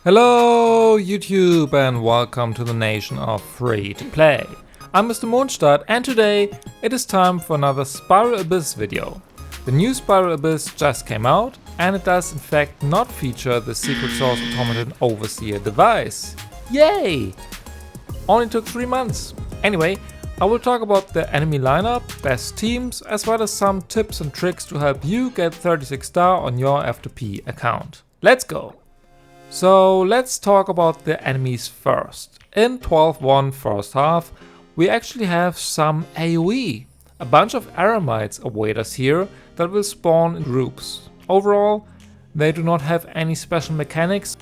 Hello YouTube and welcome to the nation of free to play. I'm Mr. Mondstadt and today it is time for another Spiral Abyss video. The new Spiral Abyss just came out and it does in fact not feature the secret source automaton overseer device. Yay! Only took 3 months. Anyway, I will talk about the enemy lineup, best teams, as well as some tips and tricks to help you get 36 star on your F2P account. Let's go! So let's talk about the enemies first. In 12-1 first half, we actually have some AoE. A bunch of Eremites await us here that will spawn in groups. Overall, they do not have any special mechanics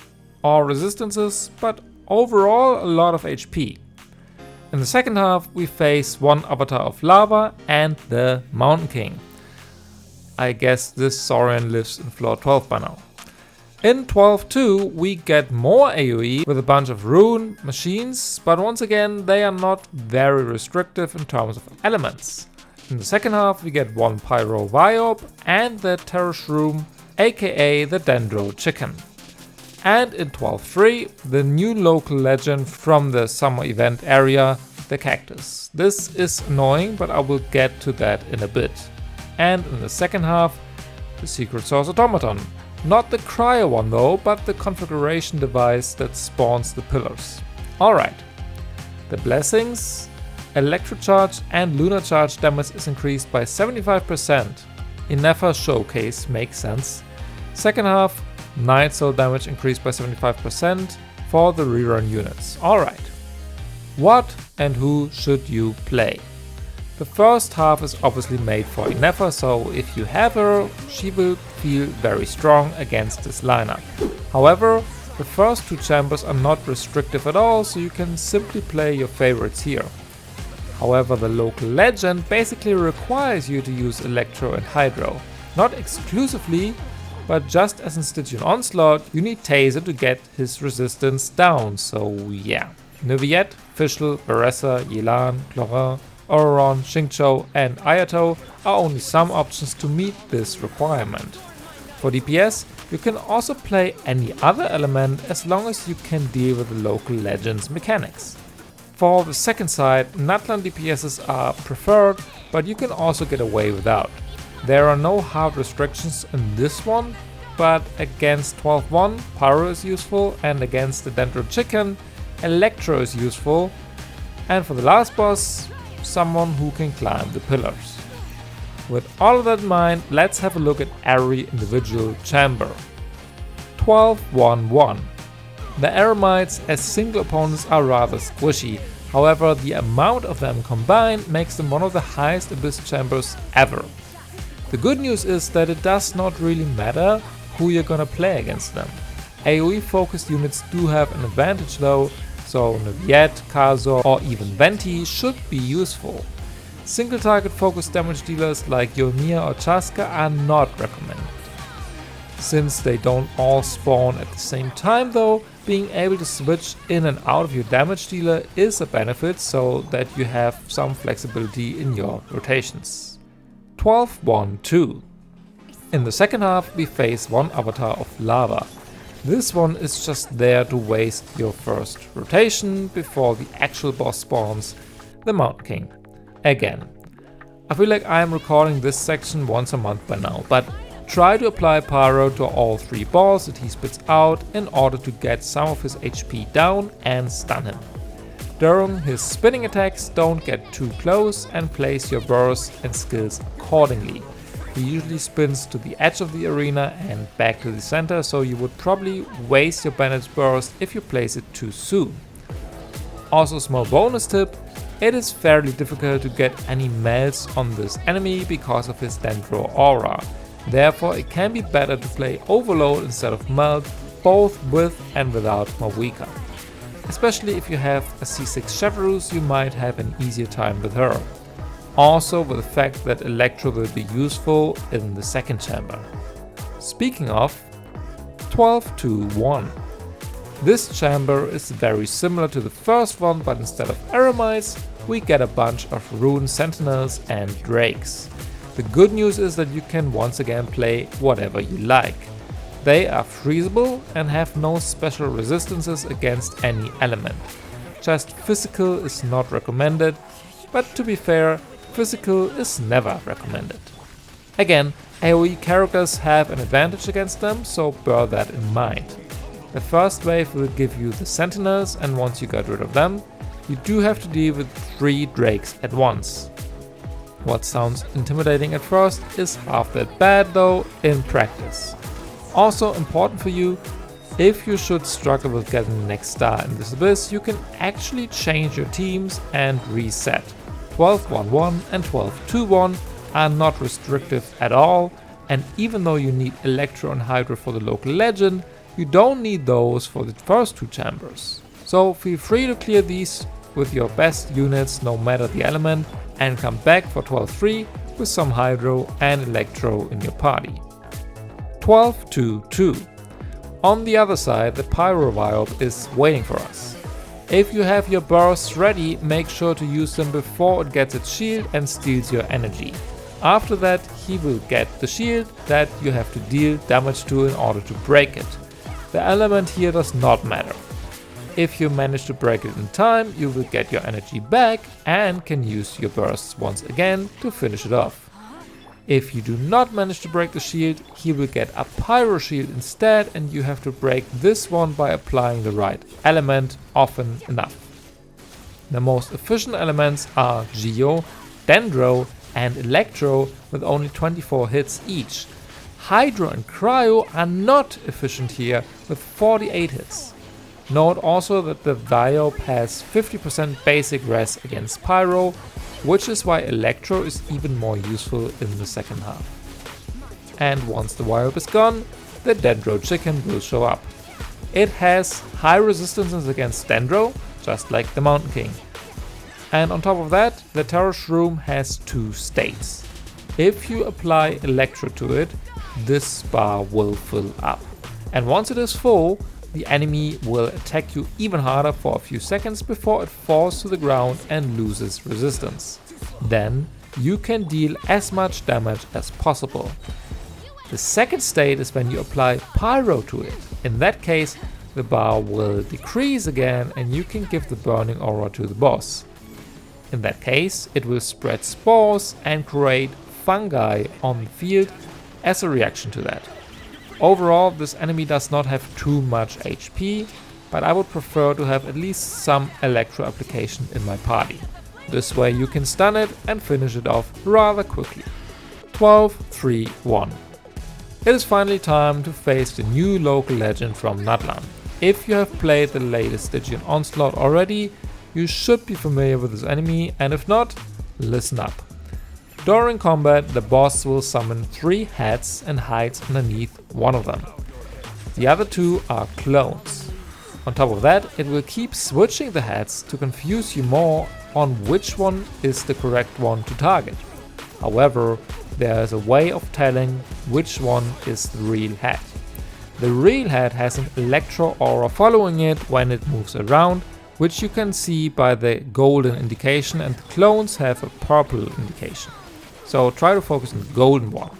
or resistances, but overall a lot of HP. In the second half, we face one avatar of lava and the Mountain King. I guess this Saurian lives in floor 12 by now. In 12-2 we get more AoE with a bunch of rune machines, but once again they are not very restrictive in terms of elements. In the second half we get one Pyro Viob and the Terror Shroom, aka the Dendro Chicken. And in 12-3 the new local legend from the summer event area, the Cactus. This is annoying, but I will get to that in a bit. And in the second half the secret source automaton. Not the cryo one though, but the configuration device that spawns the pillars. Alright. The blessings, electro-charged and lunar-charged damage is increased by 75%. Inefa showcase makes sense. Second half, Night Soul damage increased by 75% for the rerun units. Alright. What and who should you play? The first half is obviously made for Inefa, so if you have her, she will feel very strong against this lineup. However, the first 2 chambers are not restrictive at all, so you can simply play your favorites here. However, the local legend basically requires you to use Electro and Hydro. Not exclusively, but just as in Stygian Onslaught, you need Taser to get his resistance down, so yeah. Neuvillette, Fischl, Baressa, Yelan, Clorin, Auron, Xingqiu and Ayato are only some options to meet this requirement. For DPS, you can also play any other element as long as you can deal with the local legends mechanics. For the second side, Natlan DPSs are preferred, but you can also get away without. There are no hard restrictions in this one, but against 12-1, Pyro is useful, and against the Dendro Chicken, Electro is useful, and for the last boss, someone who can climb the pillars. With all of that in mind, let's have a look at every individual chamber. 12-1-1. The Eremites as single opponents are rather squishy, however the amount of them combined makes them one of the highest Abyss chambers ever. The good news is that it does not really matter who you're gonna play against them. AoE focused units do have an advantage though, so Neuvillette, Kazor or even Venti should be useful. Single target focused damage dealers like Ymir or Chaska are not recommended. Since they don't all spawn at the same time though, being able to switch in and out of your damage dealer is a benefit so that you have some flexibility in your rotations. 12-1-2. In the second half we face one avatar of lava. This one is just there to waste your first rotation before the actual boss spawns, the Mountain King. Again, I feel like I am recording this section once a month by now, but try to apply Pyro to all 3 balls that he spits out in order to get some of his HP down and stun him. During his spinning attacks, don't get too close and place your bursts and skills accordingly. He usually spins to the edge of the arena and back to the center, so you would probably waste your bandage burst if you place it too soon. Also, small bonus tip, it is fairly difficult to get any melts on this enemy because of his Dendro aura. Therefore it can be better to play Overload instead of Melt, both with and without Mawika. Especially if you have a C6 Chevrus, you might have an easier time with her. Also with the fact that Electro will be useful in the second chamber. Speaking of, 12-2-1. This chamber is very similar to the first one, but instead of Eremites, we get a bunch of Rune Sentinels and Drakes. The good news is that you can once again play whatever you like. They are freezable and have no special resistances against any element. Just physical is not recommended, but to be fair, physical is never recommended. Again, AoE characters have an advantage against them, so bear that in mind. The first wave will give you the sentinels, and once you got rid of them, you do have to deal with 3 drakes at once. What sounds intimidating at first is half that bad though in practice. Also important for you, if you should struggle with getting the next star in this abyss, you can actually change your teams and reset. 12-1-1 and 12-2-1 are not restrictive at all, and even though you need Electro and Hydro for the local legend, you don't need those for the first 2 chambers. So feel free to clear these with your best units no matter the element, and come back for 12-3 with some Hydro and Electro in your party. 12-2-2. On the other side, the Pyro Vibe is waiting for us. If you have your bursts ready, make sure to use them before it gets its shield and steals your energy. After that, he will get the shield that you have to deal damage to in order to break it. The element here does not matter. If you manage to break it in time, you will get your energy back and can use your bursts once again to finish it off. If you do not manage to break the shield, he will get a Pyro Shield instead, and you have to break this one by applying the right element often enough. The most efficient elements are Geo, Dendro and Electro with only 24 hits each. Hydro and Cryo are not efficient here with 48 hits. Note also that the Vibe has 50% basic res against Pyro, which is why Electro is even more useful in the second half. And once the Vibe is gone, the Dendro Chicken will show up. It has high resistances against Dendro, just like the Mountain King. And on top of that, the Terror Shroom has 2 states. If you apply Electro to it, this bar will fill up. And once it is full, the enemy will attack you even harder for a few seconds before it falls to the ground and loses resistance. Then you can deal as much damage as possible. The second state is when you apply Pyro to it. In that case, the bar will decrease again and you can give the burning aura to the boss. In that case, it will spread spores and create fungi on the field as a reaction to that. Overall, this enemy does not have too much HP, but I would prefer to have at least some Electro application in my party. This way you can stun it and finish it off rather quickly. 12-3-1. It is finally time to face the new local legend from Nodland. If you have played the latest Stygian Onslaught already, you should be familiar with this enemy, and if not, listen up. During combat, the boss will summon 3 heads and hides underneath one of them. The other 2 are clones. On top of that, it will keep switching the heads to confuse you more on which one is the correct one to target. However, there is a way of telling which one is the real head. The real head has an electro aura following it when it moves around, which you can see by the golden indication, and the clones have a purple indication. So try to focus on the golden one.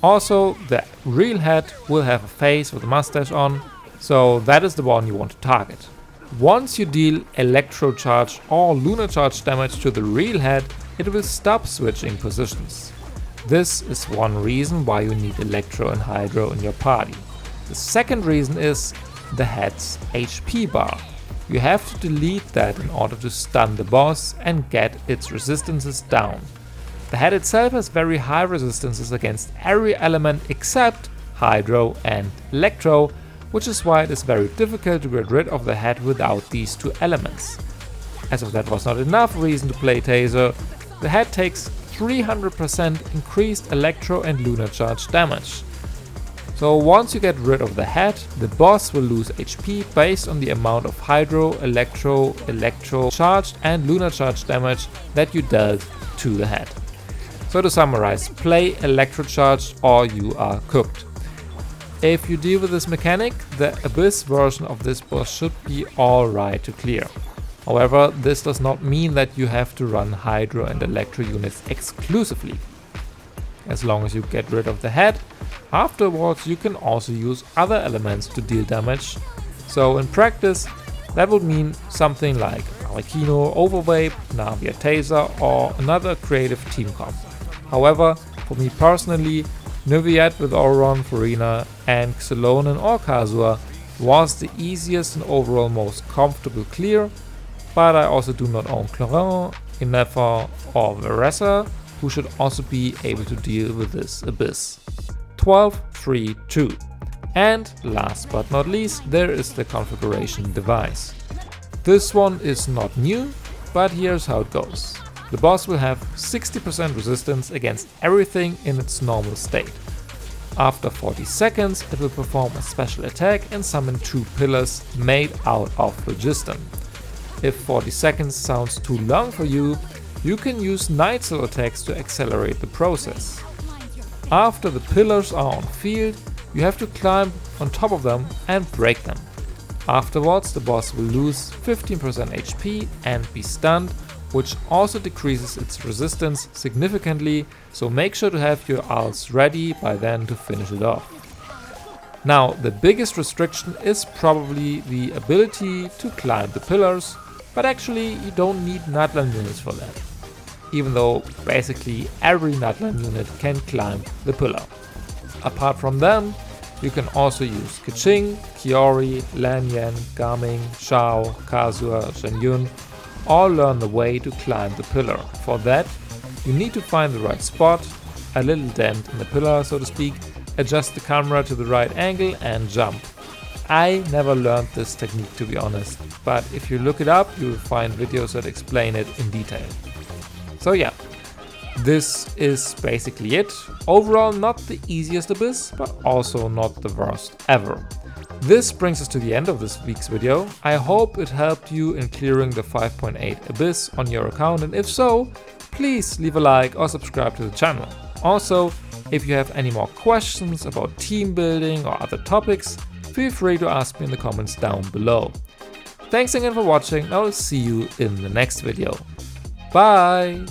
Also, the real head will have a face with a mustache on, so that is the one you want to target. Once you deal electro-charged or lunar-charged damage to the real head, it will stop switching positions. This is one reason why you need Electro and Hydro in your party. The second reason is the head's HP bar. You have to delete that in order to stun the boss and get its resistances down. The head itself has very high resistances against every element except Hydro and Electro, which is why it is very difficult to get rid of the head without these 2 elements. As if that was not enough reason to play Taser, the head takes 300% increased Electro and Lunar Charge damage. So once you get rid of the head, the boss will lose HP based on the amount of Hydro, Electro, Electro-charged and Lunar Charge damage that you dealt to the head. So to summarize, play Electro-charged or you are cooked. If you deal with this mechanic, the Abyss version of this boss should be alright to clear. However, this does not mean that you have to run Hydro and Electro units exclusively. As long as you get rid of the head, Afterwards you can also use other elements to deal damage, so in practice that would mean something like Arakino, Overvape, Navia Taser or another creative team comp. However, for me personally, Niviat with Auron, Farina and Xylonen or Kazua was the easiest and overall most comfortable clear, but I also do not own Clarin, Inefa or Veresa, who should also be able to deal with this abyss. 12, 3, 2. And last but not least, there is the configuration device. This one is not new, but here's how it goes. The boss will have 60% resistance against everything in its normal state. After 40 seconds it will perform a special attack and summon 2 pillars made out of phlogiston. If 40 seconds sounds too long for you, you can use night soul attacks to accelerate the process. After the pillars are on field, you have to climb on top of them and break them. Afterwards the boss will lose 15% HP and be stunned, which also decreases its resistance significantly, so make sure to have your ults ready by then to finish it off. Now the biggest restriction is probably the ability to climb the pillars, but actually you don't need Nudland units for that, even though basically every Nudland unit can climb the pillar. Apart from them, you can also use Keqing, Kiori, Lanyan, Gaming, Shao, Kazua, Shenyun, all learn the way to climb the pillar. For that, you need to find the right spot, a little dent in the pillar so to speak, adjust the camera to the right angle and jump. I never learned this technique to be honest, but if you look it up you will find videos that explain it in detail. So yeah, this is basically it. Overall not the easiest abyss, but also not the worst ever. This brings us to the end of this week's video. I hope it helped you in clearing the 5.8 abyss on your account, and if so, please leave a like or subscribe to the channel. Also, if you have any more questions about team building or other topics, feel free to ask me in the comments down below. Thanks again for watching, and I will see you in the next video. Bye!